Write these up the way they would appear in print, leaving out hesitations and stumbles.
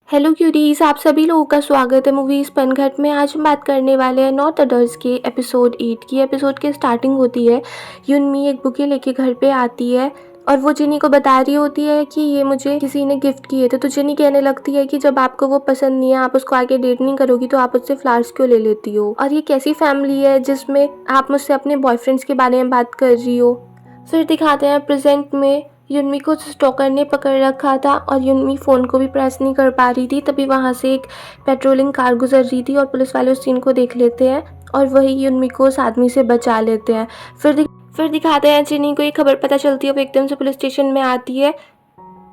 Hello curies, आप सभी लोगों का स्वागत है मूवीज पनघट में। आज हम बात करने वाले हैं नॉट अडल्ट्स के एपिसोड 8 की। एपिसोड की स्टार्टिंग होती है, युनमी एक बुके लेके घर पे आती है और वो जिनी को बता रही होती है कि ये मुझे किसी ने गिफ्ट किए थे। तो जिनी कहने लगती है कि जब आपको वो पसंद नहीं है, आप उसको आगे डेट नहीं करोगी, तो आप उससे फ्लावर्स क्यों ले लेती हो। और ये कैसी फैमिली है जिसमें आप मुझसे अपने बॉयफ्रेंड्स के बारे में बात कर रही हो। फिर दिखाते हैं प्रेजेंट में युनमी को स्टॉकर ने पकड़ रखा था और युनमी फ़ोन को भी प्रेस नहीं कर पा रही थी। तभी वहाँ से एक पेट्रोलिंग कार गुजर रही थी और पुलिस वाले उस सीन को देख लेते हैं और वही युनमी को उस आदमी से बचा लेते हैं। फिर दिखाते हैं जिनी को ये खबर पता चलती है, वो एकदम से पुलिस स्टेशन में आती है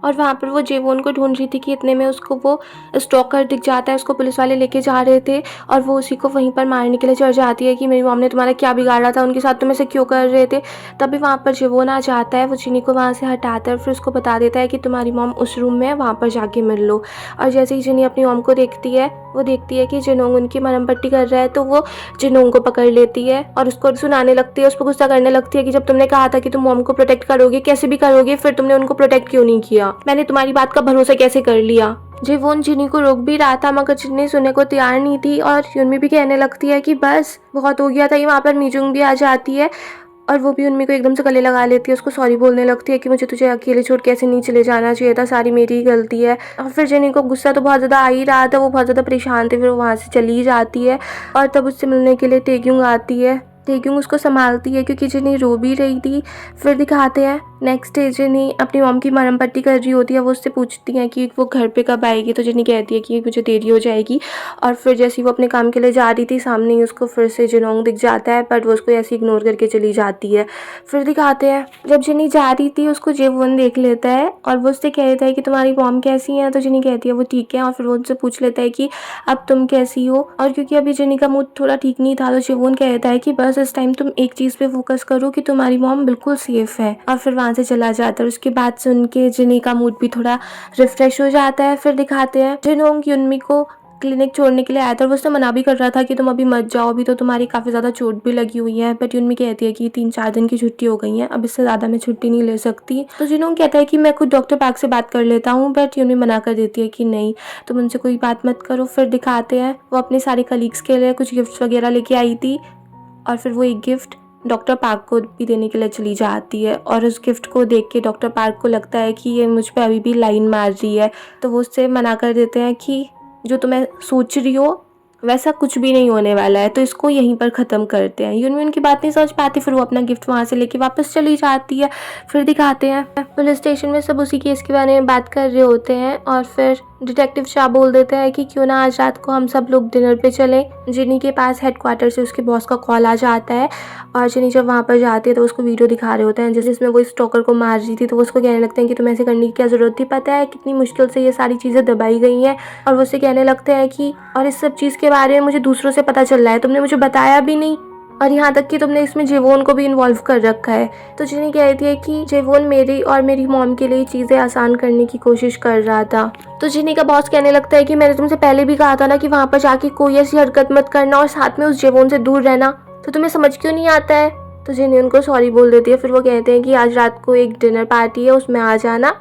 और वहाँ पर वो जेवोन को ढूंढ रही थी कि इतने में उसको वो स्टॉकर दिख जाता है। उसको पुलिस वाले लेके जा रहे थे और वो उसी को वहीं पर मारने के लिए चढ़ जाती है कि मेरी मॉम ने तुम्हारा क्या बिगाड़ा था, उनके साथ तुम ऐसे क्यों कर रहे थे। तभी वहाँ पर जेवोन आ जाता है, वो जिनी को वहाँ से हटाता है, फिर उसको बता देता है कि तुम्हारी मॉम उस रूम में है, वहाँ पर जाके मिल लो। और जैसे ही जिनी अपनी मॉम को देखती है, वो देखती है कि जिनोंग उनकी मरहम पट्टी कर रहा है, तो वो जिनोंग को पकड़ लेती है और उसको सुनाने लगती है, उस पर गुस्सा करने लगती है कि जब तुमने कहा था कि तुम मॉम को प्रोटेक्ट करोगे, कैसे भी करोगे, फिर तुमने उनको प्रोटेक्ट क्यों नहीं किया, मैंने तुम्हारी बात का भरोसा कैसे कर लिया। जेवोन जिनी को रोक भी रहा था मगर जिन्नी सुनने को तैयार नहीं थी और युनमी भी कहने लगती है कि बस बहुत हो गया था। ये वहाँ पर मीजुंग भी आ जाती है और वो भी उन्मी को एकदम से गले लगा लेती है, उसको सॉरी बोलने लगती है कि मुझे तुझे अकेले छोड़ के ऐसे नहीं चले जाना चाहिए था, सारी मेरी ही गलती है। और फिर जिनी को गुस्सा तो बहुत ज़्यादा आ ही रहा था, वो बहुत ज़्यादा परेशान थी, फिर वो वहाँ से चली जाती है और तब उससे मिलने के लिए टेग्यूंग आती है। टेग्यूंग उसको संभालती है क्योंकि जिनी रो भी रही थी। फिर दिखाते हैं नेक्स्ट डे जिनी अपनी मॉम की मरहम पट्टी कर रही होती है, वो उससे पूछती है कि वो घर पे कब आएगी, तो जिनी कहती है कि मुझे देरी हो जाएगी। और फिर जैसे वो अपने काम के लिए जा रही थी, सामने ही उसको फिर से जिनोंग दिख जाता है, बट वो उसको ऐसे इग्नोर करके चली जाती है। फिर दिखाते हैं जब जिनी जा रही थी, उसको जेवोन देख लेता है और वो उससे कहता है कि तुम्हारी मॉम कैसी है, तो जिनी कहती है वो ठीक है। और फिर वो उनसे पूछ लेता है कि अब तुम कैसी हो। और क्योंकि अभी जिनी का मूड थोड़ा ठीक नहीं था, तो जेवोन कहता है कि बस इस टाइम तुम एक चीज़ पे फोकस करो कि तुम्हारी मॉम बिल्कुल सेफ है। और फिर वहाँ से चला जाता है। उसकी बात सुन के जिनी का मूड भी थोड़ा रिफ्रेश हो जाता है। फिर दिखाते हैं जिनोंग युनमी को क्लिनिक छोड़ने के लिए आया था और वो उससे मना भी कर रहा था कि तुम अभी मत जाओ, अभी तो तुम्हारी काफ़ी ज़्यादा चोट भी लगी हुई है। बट युनमी कहती है कि 3-4 दिन की छुट्टी हो गई है, अब इससे ज़्यादा मैं छुट्टी नहीं ले सकती। तो जिनोंग कहता है कि मैं खुद डॉक्टर पार्क से बात कर लेता हूँ, बट युनमी मना कर देती है कि नहीं, तुम उनसे कोई बात मत करो। फिर दिखाते हैं वो अपने सारे कलीग्स के लिए कुछ गिफ्ट्स वगैरह लेके आई थी और फिर वो एक गिफ्ट डॉक्टर पार्क को भी देने के लिए चली जाती है। और उस गिफ्ट को देख के डॉक्टर पार्क को लगता है कि ये मुझ पे अभी भी लाइन मार रही है, तो वो उससे मना कर देते हैं कि जो तुम्हें सोच रही हो वैसा कुछ भी नहीं होने वाला है, तो इसको यहीं पर ख़त्म करते हैं। युनमी उनकी बात नहीं समझ पाती, फिर वो अपना गिफ्ट वहाँ से लेके वापस चली जाती है। फिर दिखाते हैं पुलिस स्टेशन में सब उसी केस के बारे में बात कर रहे होते हैं और फिर डिटेक्टिव शाह बोल देता है कि क्यों ना आज रात को हम सब लोग डिनर पे चलें। जिनी के पास हेडक्वार्टर से उसके बॉस का कॉल आ जाता है और जिनी जब वहाँ पर जाती है तो उसको वीडियो दिखा रहे होते हैं जिसमें वो स्टॉकर को मार रही थी। तो वो उसको कहने लगते हैं कि तुम्हें ऐसे करने की क्या ज़रूरत थी, पता है कितनी मुश्किल से ये सारी चीज़ें दबाई गई हैं। और वो उससे कहने लगते हैं कि और इस सब चीज़ के बारे में मुझे दूसरों से पता चल रहा है, तुमने मुझे बताया भी नहीं, और यहाँ तक कि तुमने इसमें जेवोन को भी इन्वॉल्व कर रखा है। तो जिनी कहती है कि जेवोन मेरी और मेरी मॉम के लिए चीज़ें आसान करने की कोशिश कर रहा था। तो जिनी का बॉस कहने लगता है कि मैंने तुमसे पहले भी कहा था ना कि वहाँ पर जाके कोई ऐसी हरकत मत करना और साथ में उस जेवोन से दूर रहना, तो तुम्हें समझ क्यों नहीं आता है। तो जिनी उनको सॉरी बोल देती है। फिर वो कहते हैं कि आज रात को एक डिनर पार्टी है, उसमें आ जाना।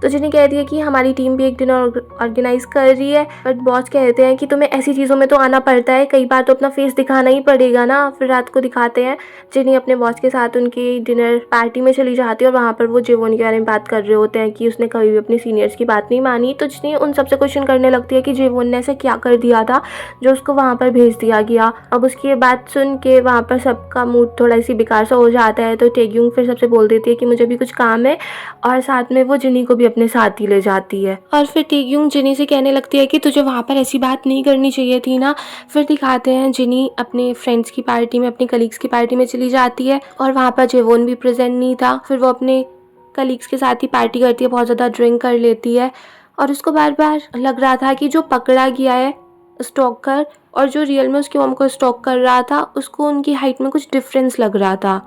तो जिनी कहती है कि हमारी टीम भी एक डिनर ऑर्गेनाइज कर रही है, बट बॉस कहते हैं कि तुम्हें ऐसी चीज़ों में तो आना पड़ता है, कई बार तो अपना फेस दिखाना ही पड़ेगा ना। फिर रात को दिखाते हैं जिनी अपने बॉस के साथ उनकी डिनर पार्टी में चली जाती है और वहाँ पर वो जेवोन के बारे में बात कर रहे होते हैं कि उसने कभी भी अपनी सीनियर्स की बात नहीं मानी। तो जिनी उन सबसे क्वेश्चन करने लगती है कि जेवोन ने ऐसा क्या कर दिया था जो उसको वहाँ पर भेज दिया गया। अब उसकी बात सुन के वहाँ पर सबका मूड थोड़ा सी बेकार सा हो जाता है। तो टेग्यूंग फिर सबसे बोल देती है कि मुझे भी कुछ काम है और साथ में वो जिनी को भी अपने साथ ही ले जाती है। और फिर टेग्यूंग जिनी से कहने लगती है कि तुझे वहाँ पर ऐसी बात नहीं करनी चाहिए थी ना। फिर दिखाते हैं जिनी अपने फ्रेंड्स की पार्टी में, अपने कलीग्स की पार्टी में चली जाती है और वहाँ पर जेवोन भी प्रेजेंट नहीं था। फिर वो अपने कलीग्स के साथ ही पार्टी करती है, बहुत ज़्यादा ड्रिंक कर लेती है और उसको बार बार लग रहा था कि जो पकड़ा गया है स्टॉकर और जो रियल में उसकी मॉम को स्टॉक कर रहा था, उसको उनकी हाइट में कुछ डिफरेंस लग रहा था।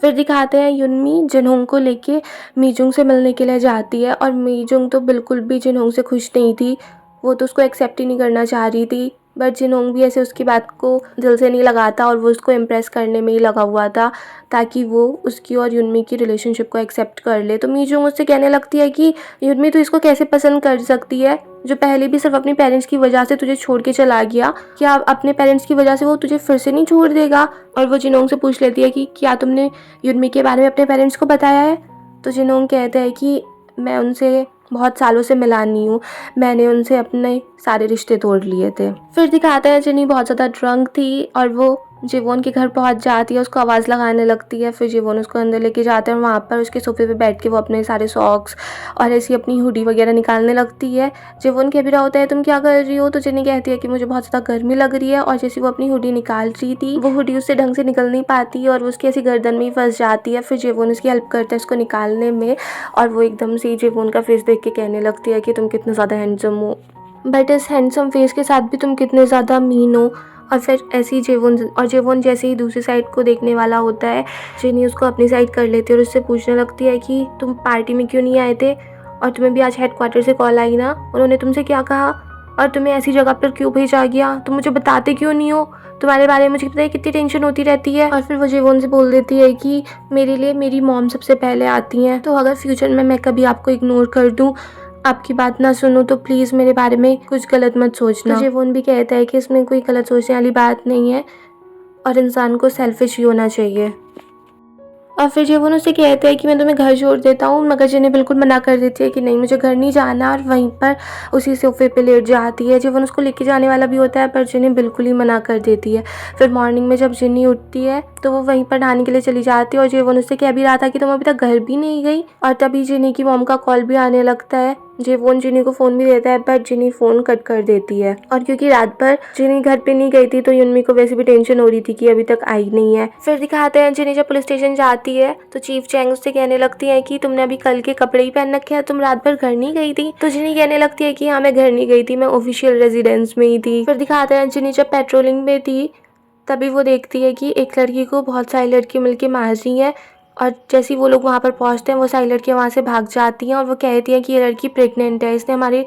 फिर दिखाते हैं युनमी जिनहोंग को लेके मीजुंग से मिलने के लिए जाती है और मीजुंग तो बिल्कुल भी जिनहोंग से खुश नहीं थी, वो तो उसको एक्सेप्ट ही नहीं करना चाह रही थी। बट जिनोंग भी ऐसे उसकी बात को दिल से नहीं लगाता और वो उसको इम्प्रेस करने में ही लगा हुआ था ताकि वो उसकी और युनमी की रिलेशनशिप को एक्सेप्ट कर ले। तो मीजोंग उससे कहने लगती है कि युनमी तू इसको कैसे पसंद कर सकती है, जो पहले भी सिर्फ अपने पेरेंट्स की वजह से तुझे छोड़ के चला गया, क्या अपने पेरेंट्स की वजह से वो तुझे फिर से नहीं छोड़ देगा। और वो जिनोंग से पूछ लेती है कि क्या तुमने युनमी के बारे में अपने पेरेंट्स को बताया है। तो जिनोंग कहता है कि मैं उनसे बहुत सालों से मिला नहीं हूँ, मैंने उनसे अपने सारे रिश्ते तोड़ लिए थे। फिर दिखाते हैं जिनी बहुत ज़्यादा ड्रंक थी और वो जिवोन के घर पहुंच जाती है, उसको आवाज़ लगाने लगती है। फिर जिवोन उसको अंदर लेके जाते हैं और वहाँ पर उसके सोफे पे बैठ के वो अपने सारे सॉक्स और ऐसी अपनी हुडी वगैरह निकालने लगती है। जिवोन कह भी रहा होता है तुम क्या कर रही हो, तो जिनी कहती है कि मुझे बहुत ज़्यादा गर्मी लग रही है। और जैसे वो अपनी हुडी निकाल रही थी, वो हुडी उससे ढंग से निकल नहीं पाती और वो उसकी ऐसी गर्दन में ही फंस जाती है। फिर जिवोन उसकी हेल्प करता है उसको निकालने में और वो एकदम से जिवोन का फेस देख के कहने लगती है कि तुम कितने ज़्यादा हैंडसम हो, बट इस हैंडसम फेस के साथ भी तुम कितने ज़्यादा मीन हो। और फिर ऐसे ही जेवोन जैसे ही दूसरी साइड को देखने वाला होता है, जिनी उसको अपनी साइड कर लेती है और उससे पूछने लगती है कि तुम पार्टी में क्यों नहीं आए थे और तुम्हें भी आज हेडक्वार्टर से कॉल आई ना, उन्होंने तुमसे क्या कहा और तुम्हें ऐसी जगह पर क्यों भेजा गया, तुम मुझे बताते क्यों नहीं हो, तुम्हारे बारे में मुझे पता है कितनी टेंशन होती रहती है। और फिर वो जेवोन से बोल देती है कि मेरे लिए मेरी मॉम सबसे पहले आती हैं, तो अगर फ्यूचर में मैं कभी आपको इग्नोर कर दूँ, आपकी बात ना सुनो, तो प्लीज़ मेरे बारे में कुछ गलत मत सोचना। तो जेवोन भी कहता है कि इसमें कोई गलत सोचने वाली बात नहीं है और इंसान को सेल्फिश ही होना चाहिए। और फिर जेवोन उससे कहता है कि मैं तुम्हें घर छोड़ देता हूँ, मगर जिन्हें बिल्कुल मना कर देती है कि नहीं मुझे घर नहीं जाना और वहीं पर उसी सोफे पे लेट जाती है। जेवोन उसको लेके जाने वाला भी होता है पर जिन्हें बिल्कुल ही मना कर देती है। फिर मॉर्निंग में जब जिन्नी उठती है तो वो वहीं पर नहाने के लिए चली जाती है और जेवोन उससे कह भी रहा था कि तुम अभी तक घर भी नहीं गई। और तभी जिन्नी की मॉम का कॉल भी आने लगता है। जेवोन जिनी को फ़ोन भी देता है बट जिनी फ़ोन कट कर देती है। और क्योंकि रात भर जिनी घर पे नहीं गई थी तो युनमी को वैसे भी टेंशन हो रही थी कि अभी तक आई नहीं है। फिर दिखाते हैं जिनी जब पुलिस स्टेशन जाती है तो चीफ चैंग उससे कहने लगती है कि तुमने अभी कल के कपड़े ही पहन रखे हैं, तुम रात भर घर नहीं गई थी। तो जिनी कहने लगती है कि हाँ मैं घर नहीं गई थी, मैं ऑफिशियल रेजिडेंस में ही थी। फिर दिखाते हैं जिनी जब पेट्रोलिंग में थी तभी वो देखती है कि एक लड़की को बहुत सारी लड़की मिलके मार रही हैं और जैसे ही वो लोग वहाँ पर पहुँचते हैं वो सारी लड़कियाँ वहाँ से भाग जाती हैं और वो कहती हैं कि ये लड़की प्रेग्नेंट है, इसने हमारे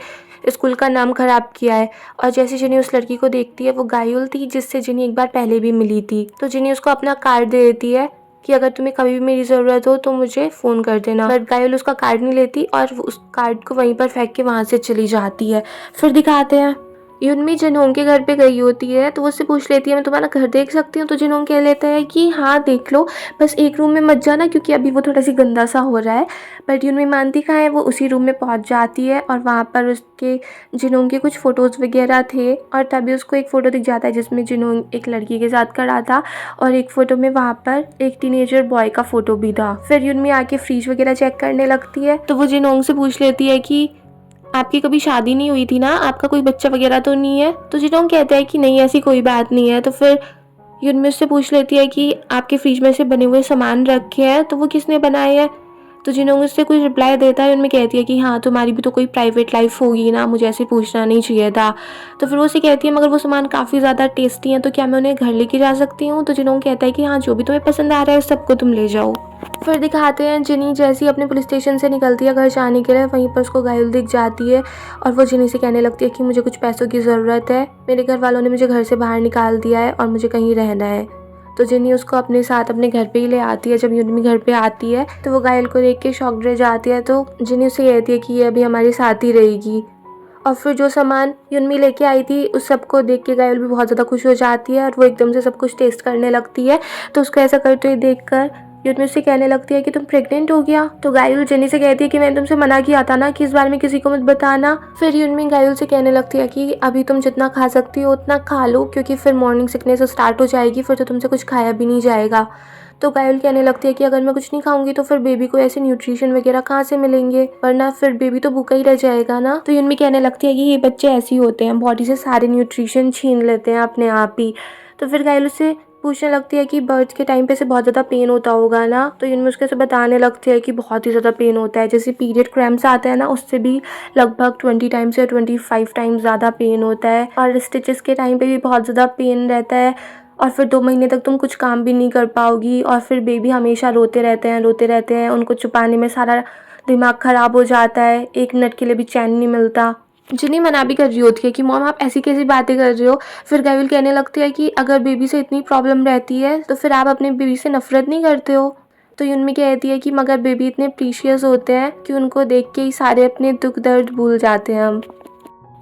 स्कूल का नाम ख़राब किया है। और जैसे जिनी उस लड़की को देखती है वो गायुल थी जिससे जिनी एक बार पहले भी मिली थी। तो जिनी उसको अपना कार्ड दे देती है कि अगर तुम्हें कभी भी मेरी ज़रूरत हो तो मुझे फ़ोन कर देना। बट गायुल उसका कार्ड नहीं लेती और उस कार्ड को वहीं पर फेंक के वहाँ से चली जाती है। फिर दिखाते हैं युनमी जिनहोंग के घर पे गई होती है तो वो उससे पूछ लेती है मैं तुम्हारा घर देख सकती हूँ। तो जिनहोंग कह लेता है कि हाँ देख लो, बस एक रूम में मत जाना क्योंकि अभी वो थोड़ा सी गंदा सा हो रहा है। बट युनमी मानती कहाँ है, वो उसी रूम में पहुँच जाती है और वहाँ पर उसके जिनहोंग के कुछ फ़ोटोज़ वगैरह थे और तभी उसको एक फ़ोटो दिख जाता है जिसमें जिनहोंग एक लड़की के साथ खड़ा था और एक फ़ोटो में वहाँ पर एक टीनेजर बॉय का फ़ोटो भी था। फिर युनमी आके फ्रिज वगैरह चेक करने लगती है तो वो जिनहोंग से पूछ लेती है कि आपकी कभी शादी नहीं हुई थी ना, आपका कोई बच्चा वगैरह तो नहीं है। तो जिनहोंग कहता है कि नहीं ऐसी कोई बात नहीं है। तो फिर युनमी उससे पूछ लेती है कि आपके फ्रिज में से बने हुए सामान रखे हैं तो वो किसने बनाए हैं। तो जिनहोंग उससे कुछ रिप्लाई देता है, युनमी कहती है कि हाँ तुम्हारी भी तो कोई प्राइवेट लाइफ होगी ना, मुझे ऐसे पूछना नहीं चाहिए था। तो फिर वो उससे कहती है मगर वो सामान काफ़ी ज़्यादा टेस्टी हैं तो क्या मैं उन्हें घर लेके जा सकती हूँ। तो जिनहोंग कहता है कि हाँ जो भी तुम्हें पसंद आ रहा है उस सबको तुम ले जाओ। फिर दिखाते हैं जिनी जैसे ही अपने पुलिस स्टेशन से निकलती है घर जाने के लिए, वहीं पर उसको गायुल दिख जाती है और वो जिनी से कहने लगती है कि मुझे कुछ पैसों की ज़रूरत है, मेरे घर वालों ने मुझे घर से बाहर निकाल दिया है और मुझे कहीं रहना है। तो जिनी उसको अपने साथ अपने घर पे ही ले आती है। जब युनमी घर पे आती है तो वो गायुल को देख के शॉक्ड रह जाती है। तो जिनी उसे कहती है कि ये अभी हमारे साथ ही रहेगी। और फिर जो सामान युनमी लेके आई थी उस सबको देख के गायुल भी बहुत ज़्यादा खुश हो जाती है और वो एकदम से सब कुछ टेस्ट करने लगती है। तो उसको ऐसा करते हुए देख कर युनमी उससे कहने लगती है कि तुम प्रेग्नेंट हो गया। तो गायुल जिनी से कहती है कि मैंने तुमसे मना किया था ना कि इस बारे में किसी को मत बताना। फिर युनमी गायुल से कहने लगती है कि अभी तुम जितना खा सकती हो उतना खा लो क्योंकि फिर मॉर्निंग सिकनेस स्टार्ट हो जाएगी, फिर तो तुमसे कुछ खाया भी नहीं जाएगा। तो गायुल कहने लगती है कि अगर मैं कुछ नहीं खाऊंगी तो फिर बेबी को ऐसे न्यूट्रिशन वगैरह कहाँ से मिलेंगे, वरना फिर बेबी तो भूखा ही रह जाएगा ना। तो युनमी कहने लगती है कि ये बच्चे ऐसे ही होते हैं, बॉडी से सारे न्यूट्रिशन छीन लेते हैं अपने आप ही। तो फिर गायुल उससे पूछने लगती है कि बर्थ के टाइम पे से बहुत ज़्यादा पेन होता होगा ना। तो युनमी उसके से बताने लगती है कि बहुत ही ज़्यादा पेन होता है, जैसे पीरियड क्रैम्प्स आते हैं ना उससे भी लगभग 20 टाइम्स या 25 टाइम्स ज़्यादा पेन होता है और स्टिचेस के टाइम पे भी बहुत ज़्यादा पेन रहता है और फिर 2 महीने तक तुम कुछ काम भी नहीं कर पाओगी और फिर बेबी हमेशा रोते रहते हैं, उनको छुपाने में सारा दिमाग ख़राब हो जाता है, एक मिनट के लिए भी चैन नहीं मिलता। जिन्नी मना भी कर रही होती है कि मॉम आप ऐसी कैसी बातें कर रहे हो। फिर गायुल कहने लगती है कि अगर बेबी से इतनी प्रॉब्लम रहती है तो फिर आप अपने बेबी से नफरत नहीं करते हो। तो यूनमी कहती है कि मगर बेबी इतने प्रीशियस होते हैं कि उनको देख के ही सारे अपने दुख दर्द भूल जाते हैं हम।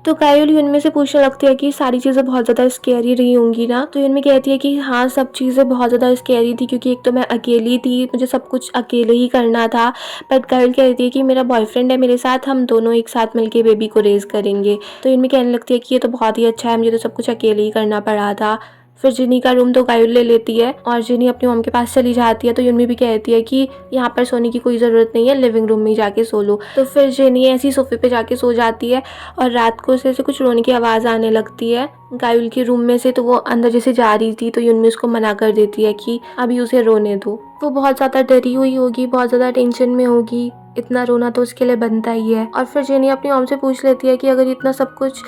तो कायल यूनमी से पूछने लगती है कि सारी चीज़ें बहुत ज़्यादा स्कैरी रही होंगी ना। तो यूनमी कहती है कि हाँ, सब चीज़ें बहुत ज़्यादा स्कैरी थी क्योंकि एक तो मैं अकेली थी, मुझे सब कुछ अकेले ही करना था। बट कायल कहती है कि मेरा बॉयफ्रेंड है मेरे साथ, हम दोनों एक साथ मिलके बेबी को रेज़ करेंगे। तो यूनमी कहने लगती है कि ये तो बहुत ही अच्छा है, मुझे तो सब कुछ अकेले ही करना पड़ा था। फिर जिनी का रूम तो कायल ले लेती है और जिनी अपनी मॉम के पास चली जाती है। तो यूनमी भी कहती है कि यहाँ पर सोने की कोई ज़रूरत नहीं है, लिविंग रूम में ही जाके सो लो। तो फिर जिनी ऐसी सोफे पे जाके सो जाती है और रात को उसे कुछ रोने की आवाज़ आने लगती है गायुल के रूम में से। तो वो अंदर जैसे जा रही थी तो यूनमी उसको मना कर देती है कि अभी उसे रोने दो। वो बहुत ज़्यादा डरी हुई होगी, बहुत ज़्यादा टेंशन में होगी, इतना रोना तो उसके लिए बनता ही है। और फिर जेनी अपनी मॉम से पूछ लेती है कि अगर इतना सब कुछ,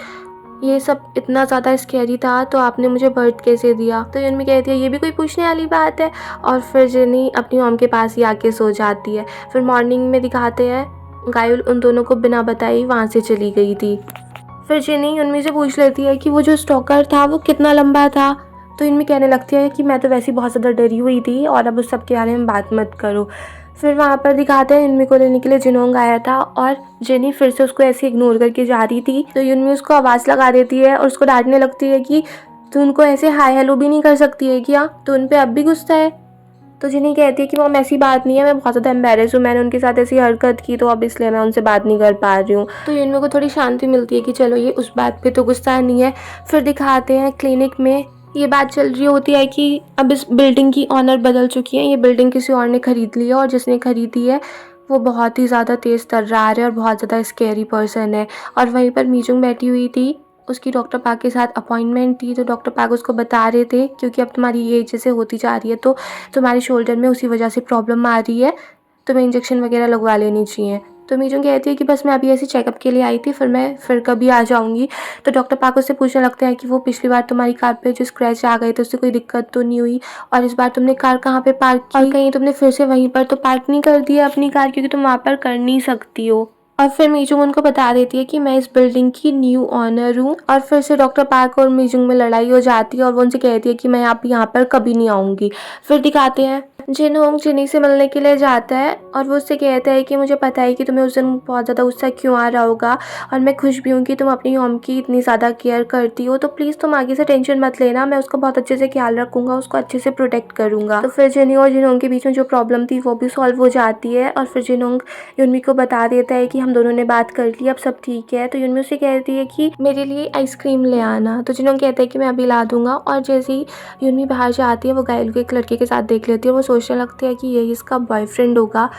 ये सब इतना ज़्यादा स्कैरी था तो आपने मुझे बर्थ कैसे दिया। तो यूनमी कहती है ये भी कोई पूछने वाली बात है। और फिर जेनी अपनी मॉम के पास ही आके सो जाती है। फिर मॉर्निंग में दिखाते हैं गायुल उन दोनों को बिना बताई वहाँ से चली गई थी। फिर जिनी यूनमी से पूछ लेती है कि वो जो स्टॉकर था वो कितना लंबा था। तो यूनमी कहने लगती है कि मैं तो वैसे ही बहुत ज़्यादा डरी हुई थी और अब उस सब के बारे में बात मत करो। फिर वहाँ पर दिखाते हैं यूनमी को लेने के लिए जिनोंग आया था और जिनी फिर से उसको ऐसे इग्नोर करके जा रही थी। तो यूनमी उसको आवाज़ लगा देती है और उसको डांटने लगती है कि तू उनको ऐसे हाय हेलो भी नहीं कर सकती है क्या, तो उन पर अब भी गुस्सा है। तो जिनी कहती है कि मॉम ऐसी बात नहीं है, मैं बहुत ज़्यादा एम्बेरस हूँ, मैंने उनके साथ ऐसी हरकत की तो अब इसलिए मैं उनसे बात नहीं कर पा रही हूँ। तो यूनमी को थोड़ी शांति मिलती है कि चलो ये उस बात पे तो गुस्सा नहीं है। फिर दिखाते हैं क्लिनिक में ये बात चल रही होती है कि अब इस बिल्डिंग की ऑनर बदल चुकी है, ये बिल्डिंग किसी और ने खरीद ली है और जिसने खरीदी है वो बहुत ही ज़्यादा तेज़ तर्रार है और बहुत ज़्यादा स्कैरी पर्सन है। और वहीं पर मीजुंग बैठी हुई थी, उसकी डॉक्टर पाक के साथ अपॉइंटमेंट थी। तो डॉक्टर पाक उसको बता रहे थे क्योंकि अब तुम्हारी एज जैसे होती जा रही है तो तुम्हारे शोल्डर में उसी वजह से प्रॉब्लम आ रही है, तुम्हें इंजेक्शन वगैरह लगवा लेनी चाहिए। तो मीजुंग कहती है कि बस मैं अभी ऐसे चेकअप के लिए आई थी, फिर मैं फिर कभी आ जाऊंगी। तो डॉक्टर पाक उससे पूछने लगते हैं कि वो पिछली बार तुम्हारी कार पे जो स्क्रैच आ गए थे उससे कोई दिक्कत तो नहीं हुई, और इस बार तुमने कार कहाँ पे पार्क की, और कहीं तुमने फिर से वहीं पर तो पार्क नहीं कर दिया अपनी कार, क्योंकि तुम वहाँ पर कर नहीं सकती हो। और फिर मीजुंग उनको बता देती है कि मैं इस बिल्डिंग की न्यू ऑनर हूँ। और फिर से डॉक्टर पार्क और मीजुंग में लड़ाई हो जाती है और वो उनसे कहती है कि मैं आप यहाँ पर कभी नहीं आऊँगी। फिर दिखाते हैं जिनहोंग जिनी से मिलने के लिए जाता है और वो उससे कहता है कि मुझे पता है कि तुम्हें उस दिन बहुत ज़्यादा गुस्सा क्यों आ रहा होगा और मैं खुश भी हूँ कि तुम अपनी होम की इतनी ज़्यादा केयर करती हो, तो प्लीज़ तुम आगे से टेंशन मत लेना, मैं उसका बहुत अच्छे से ख्याल रखूँगा, उसको अच्छे से प्रोटेक्ट करूँगा। तो फिर जिनी और जिनहोंग के बीच में जो प्रॉब्लम थी वो भी सॉल्व हो जाती है और फिर जिनहोंग यूनमी को बता देता है कि हम दोनों ने बात कर ली, अब सब ठीक है। तो यूनमी उससे कहती है कि मेरे लिए आइसक्रीम ले आना। तो जिनहोंग कहता है कि मैं अभी ला दूंगा। और जैसे ही यूनमी बाहर से आती है वो गायल को एक लड़के के साथ देख लेती है और वो सोचने लगती है कि यही इसका बॉयफ्रेंड होगा।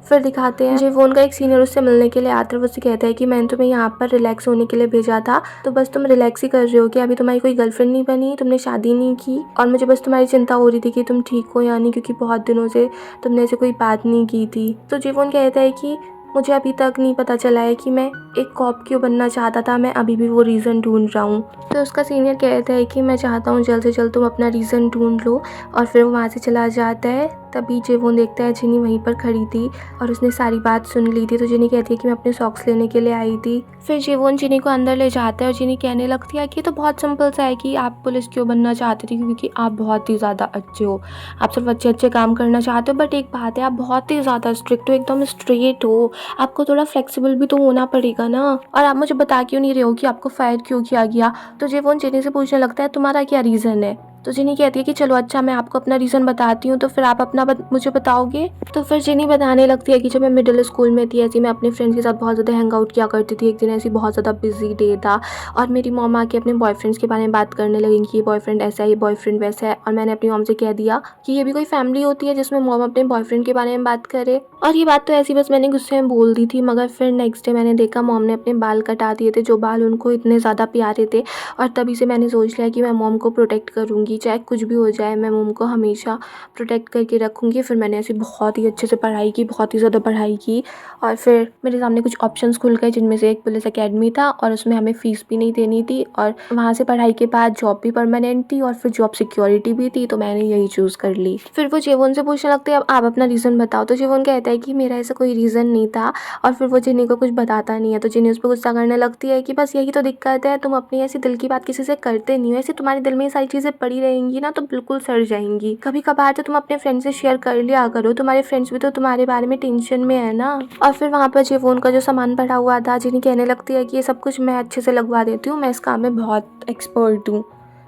फिर दिखाते हैं वो उनका एक सीनियर उससे मिलने के लिए आता है, वो उससे कहता है कि मैंने तुम्हें यहाँ पर रिलैक्स होने के लिए भेजा था, तो बस तुम रिलैक्स ही कर रहे हो कि अभी तुम्हारी कोई गर्लफ्रेंड नहीं बनी, तुमने शादी नहीं की, और मुझे बस तुम्हारी चिंता हो रही थी कि तुम ठीक हो या नहीं, क्योंकि बहुत दिनों से तुमने ऐसे कोई बात नहीं की थी। तो जीवोन कहता है कि मुझे अभी तक नहीं पता चला है कि मैं एक कॉप क्यों बनना चाहता था, मैं अभी भी वो रीज़न ढूंढ रहा हूँ। तो उसका सीनियर कहता है कि मैं चाहता हूँ जल्द से जल्द तुम अपना रीज़न ढूंढ लो, और फिर वो वहाँ से चला जाता है। तभी जेवोन देखता है जिनी वहीं पर खड़ी थी और उसने सारी बात सुन ली थी। तो जिनी कहती है कि मैं अपने सॉक्स लेने के लिए आई थी। फिर जेवोन जिनी को अंदर ले जाता है और जिनी कहने लगती है कि ये तो बहुत सिंपल सा है कि आप पुलिस क्यों बनना चाहते थे, क्योंकि आप बहुत ही ज़्यादा अच्छे हो, आप सिर्फ अच्छे अच्छे काम करना चाहते हो, बट एक बात है आप बहुत ही ज़्यादा स्ट्रिक्ट हो, एकदम स्ट्रेट हो, आपको थोड़ा फ्लेक्सिबल भी तो होना पड़ेगा ना, और आप मुझे बता क्यों नहीं रहे हो कि आपको फायर क्यों किया गया। तो जेवोन जिनी से पूछने लगता है तुम्हारा क्या रीज़न है। तो जिनी कहती है कि चलो अच्छा मैं आपको अपना रीज़न बताती हूँ, तो फिर आप अपना मुझे बताओगे। तो फिर जिनी बताने लगती है कि जब मैं मिडिल स्कूल में थी ऐसी मैं अपने फ्रेंड्स के साथ बहुत ज़्यादा हैंग आउट किया करती थी। एक दिन ऐसी बहुत ज़्यादा बिजी डे था और मेरी मॉम आके अपने बॉयफ्रेंड्स के बारे में बात करने लगी कि ये बॉयफ्रेंड ऐसा है, ये बॉयफ्रेंड वैसा है, और मैंने अपनी मॉम से कह दिया कि ये भी कोई फैमिली होती है जिसमें मॉम अपने बॉयफ्रेंड के बारे में बात करे। और ये बात तो ऐसी बस मैंने गुस्से में बोल दी थी, मगर फिर नेक्स्ट डे मैंने देखा मॉम ने अपने बाल कटा दिए थे, जो बाल उनको इतने ज़्यादा प्यारे थे, और तभी से मैंने सोच लिया कि मैं मॉम को प्रोटेक्ट करूँगी। रहूँगी, चाहे कुछ भी हो जाए मैं मोम को हमेशा प्रोटेक्ट करके रखूँगी। फिर मैंने ऐसे बहुत ही अच्छे से पढ़ाई की, बहुत ही ज़्यादा पढ़ाई की और फिर मेरे सामने कुछ ऑप्शंस खुल गए जिनमें से एक पुलिस अकेडमी था और उसमें हमें फ़ीस भी नहीं देनी थी और वहाँ से पढ़ाई के बाद जॉब भी परमानेंट थी और फिर जॉब सिक्योरिटी भी थी, तो मैंने यही चूज़ कर ली। फिर वो जेवोन से पूछने लगते हैं अब आप अपना रीज़न बताओ, तो जेवोन कहता है कि मेरा ऐसा कोई रीज़न नहीं था और फिर वो जिन्नी को कुछ बताता नहीं है, तो जिन्नी उस पर गुस्सा करने लगती है कि बस यही तो दिक्कत है, तुम अपनी ऐसी दिल की बात किसी से करते नहीं हो, ऐसे तुम्हारे दिल में ये सारी चीज़ें पड़ी रहेंगी ना तो बिल्कुल सड़ जाएंगी। कभी कभार तो तुम अपने फ्रेंड से शेयर कर लिया करो, तुम्हारे फ्रेंड्स भी तो तुम्हारे बारे में टेंशन में है ना। और फिर वहाँ पर जेवोन का जो सामान पड़ा हुआ था, जिन्नी कहने लगती है कि ये सब कुछ मैं अच्छे से लगवा देती हूँ, मैं इस काम में बहुत एक्सपर्ट हूँ।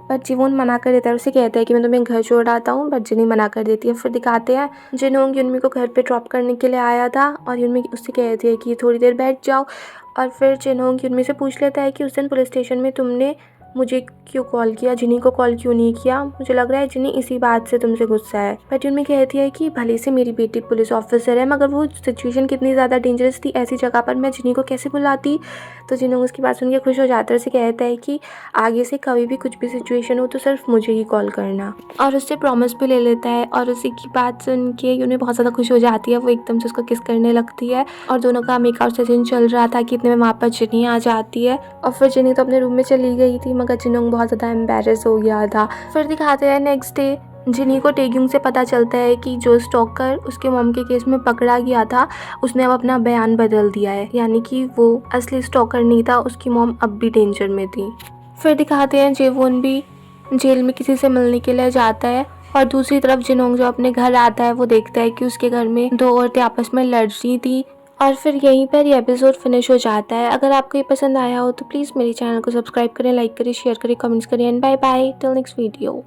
बट जीवोन मना कर देता है, उसे कहता है कि मैं तुम्हें घर छोड़ आता हूँ, बट जिनी मना कर देती है। फिर दिखाते हैं जिनोंग युनमी को घर पे ड्रॉप करने के लिए आया था और युनमी उससे कहती है कि थोड़ी देर बैठ जाओ और फिर जिनोंग युनमी से पूछ लेता है कि उस दिन पुलिस स्टेशन में तुमने मुझे क्यों कॉल किया, जिनी को कॉल क्यों नहीं किया, मुझे लग रहा है जिनी इसी बात से तुमसे गुस्सा है। बट युनमी कहती है कि भले से मेरी बेटी पुलिस ऑफिसर है मगर वो सिचुएशन कितनी ज़्यादा डेंजरस थी, ऐसी जगह पर मैं जिनी को कैसे बुलाती। तो जिनोंग उसकी बात सुन के खुश हो जाता है, उसे कहता है कि आगे से कभी भी कुछ भी सिचुएशन हो तो सिर्फ मुझे ही कॉल करना और उससे प्रॉमिस भी ले लेता है। और उसी की बात सुन के युनमी बहुत ज़्यादा खुश हो जाती है, वो एकदम से उसको किस करने लगती है और दोनों का मेकआउट सेशन चल रहा था कि इतने में वहाँ पर जिनी आ जाती है और फिर जिनी तो अपने रूम में चली गई थी मगर जिनोंग बहुत ज़्यादा एम्बेरस हो गया था। फिर दिखाते हैं नेक्स्ट डे जिनी को टेग्यूंग से पता चलता है कि जो स्टॉकर उसके मॉम के केस में पकड़ा गया था उसने अब अपना बयान बदल दिया है, यानी कि वो असली स्टॉकर नहीं था, उसकी मॉम अब भी डेंजर में थी। फिर दिखाते हैं जेवोन भी जेल में किसी से मिलने के लिए जाता है और दूसरी तरफ जिनोंग जो अपने घर आता है वो देखता है कि उसके घर में दो औरतें आपस में लड़ रही थी। और फिर यहीं पर ये एपिसोड फिनिश हो जाता है। अगर आपको ये पसंद आया हो तो प्लीज़ मेरे चैनल को सब्सक्राइब करें, लाइक करें, शेयर करें, कमेंट्स करें and bye bye till next video.